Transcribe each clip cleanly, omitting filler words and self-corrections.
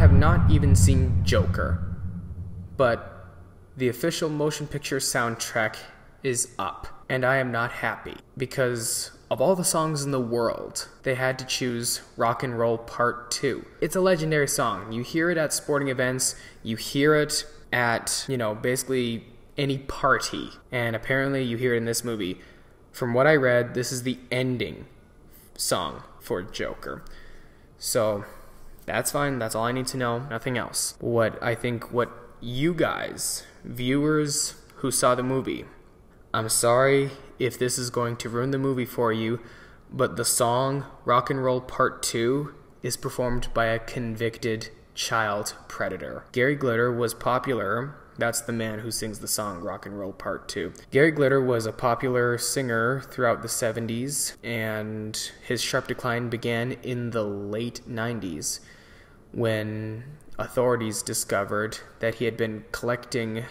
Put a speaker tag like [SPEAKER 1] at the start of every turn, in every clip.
[SPEAKER 1] have not even seen Joker, but the official motion picture soundtrack is up, and I am not happy because of all the songs in the world, they had to choose Rock and Roll Part 2. It's a legendary song. You hear it at sporting events, you hear it at, basically any party, and apparently you hear it in this movie. From what I read, this is the ending song for Joker. So that's fine, that's all I need to know, nothing else. What you guys, viewers who saw the movie, I'm sorry if this is going to ruin the movie for you, but the song Rock and Roll Part 2 is performed by a convicted child predator. Gary Glitter was popular. That's the man who sings the song Rock and Roll Part 2. Gary Glitter was a popular singer throughout the 70s, and his sharp decline began in the late 90s when authorities discovered that he had been collecting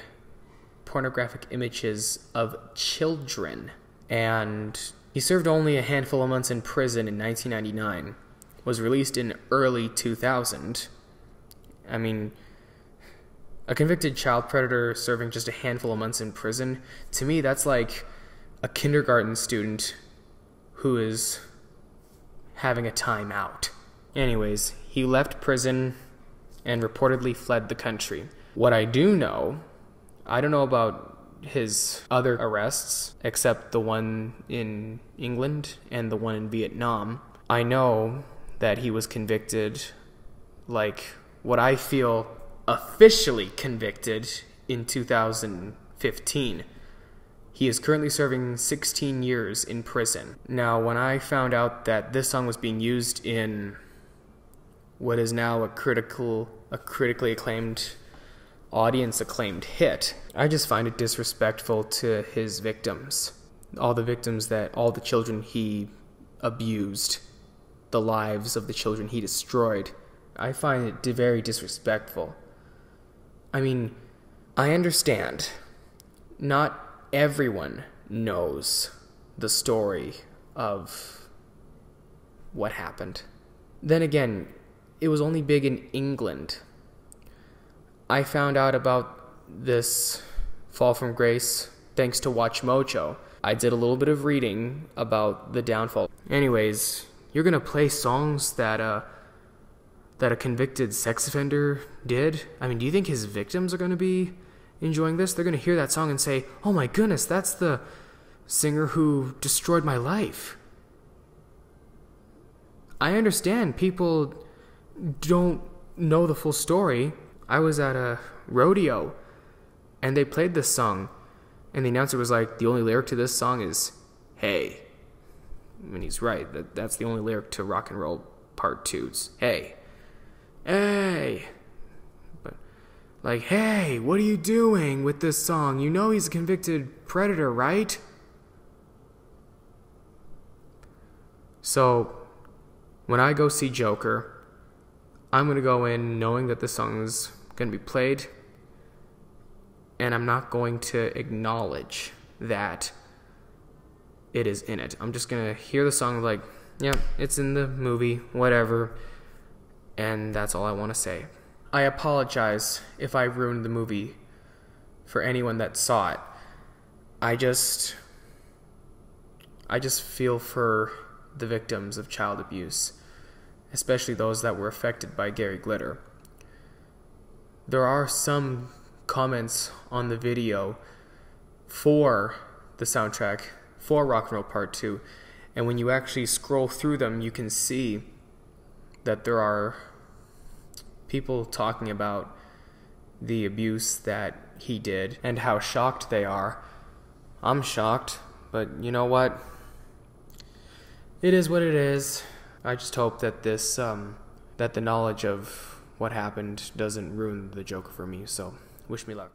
[SPEAKER 1] pornographic images of children, and he served only a handful of months in prison in 1999, was released in early 2000. I mean, a convicted child predator serving just a handful of months in prison, to me that's like a kindergarten student who is having a time out. Anyways, he left prison and reportedly fled the country. What I do know, I don't know about his other arrests, except the one in England and the one in Vietnam. I know that he was convicted, like what I feel officially convicted, in 2015. He is currently serving 16 years in prison. Now, when I found out that this song was being used in what is now a critically acclaimed, audience-acclaimed hit, I just find it disrespectful to his victims. All the children he abused, the lives of the children he destroyed. I find it very disrespectful. I mean, I understand. Not everyone knows the story of what happened. Then again, it was only big in England. I found out about this fall from grace thanks to Watch Mojo. I did a little bit of reading about the downfall. Anyways, you're gonna play songs that a convicted sex offender did? I mean, do you think his victims are gonna be enjoying this? They're gonna hear that song and say, "Oh my goodness, that's the singer who destroyed my life." I understand people don't know the full story. I was at a rodeo and they played this song and the announcer was like, the only lyric to this song is "Hey." I mean, he's right. That's the only lyric to Rock and Roll Part 2's "Hey. Hey." But like, "Hey, what are you doing with this song? You know he's a convicted predator, right?" So when I go see Joker, I'm going to go in knowing that this song is going to be played, and I'm not going to acknowledge that it is in it. I'm just going to hear the song like, yeah, it's in the movie, whatever, and that's all I want to say. I apologize if I ruined the movie for anyone that saw it. I just feel for the victims of child abuse, especially those that were affected by Gary Glitter. There are some comments on the video for the soundtrack for Rock and Roll Part 2, and when you actually scroll through them, you can see that there are people talking about the abuse that he did and how shocked they are. I'm shocked, but you know what? It is what it is. I just hope that that the knowledge of what happened doesn't ruin the Joker for me, so wish me luck.